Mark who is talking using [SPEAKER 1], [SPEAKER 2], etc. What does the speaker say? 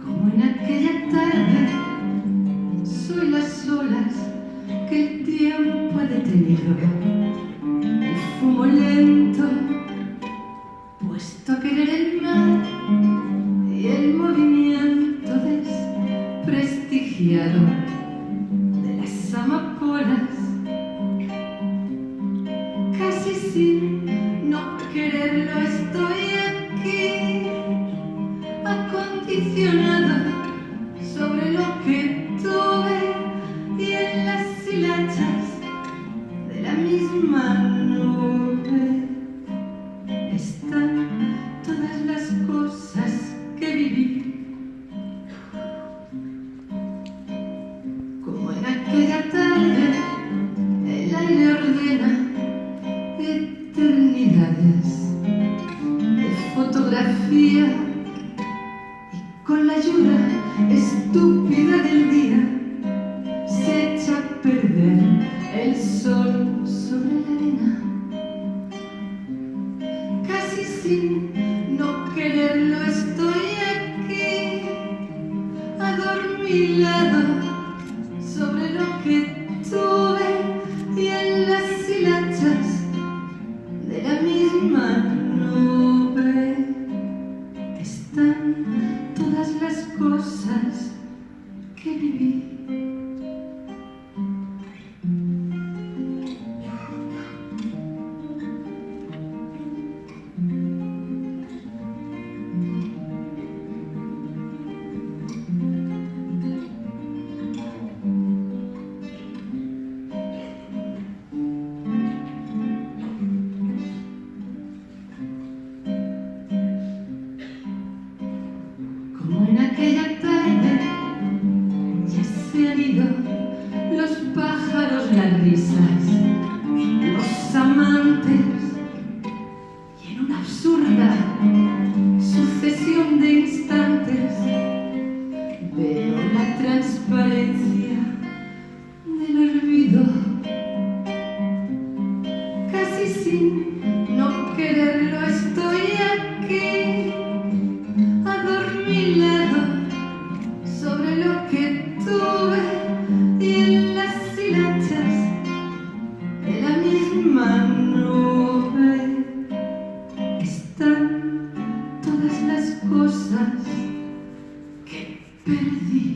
[SPEAKER 1] Como en aquella tarde, soy las olas que el tiempo ha detenido. El fumo lento, puesto a querer el mar, y el movimiento desprestigiado de las amapolas. Casi sin no quererlo estoy aquí, acondicionado sobre lo que tuve y en las hilachas de la misma nube están todas las cosas que viví. Como en aquella tarde, el aire ordena eternidades de fotografía, y con la ayuda estúpida del día se echa a perder el sol sobre la arena. Casi sin no quererlo estoy aquí, adormilado sobre lo que tuve y en las hilachas de la misma nube están todas las cosas que viví. Como en aquella tarde, ya se han ido los pájaros, las risas, los amantes, y en una absurda sucesión de instantes veo la transparencia del olvido. Casi sin no quererlo estoy aquí, adormilado sobre lo que tuve y en las hilachas de la misma nube están todas las cosas que perdí.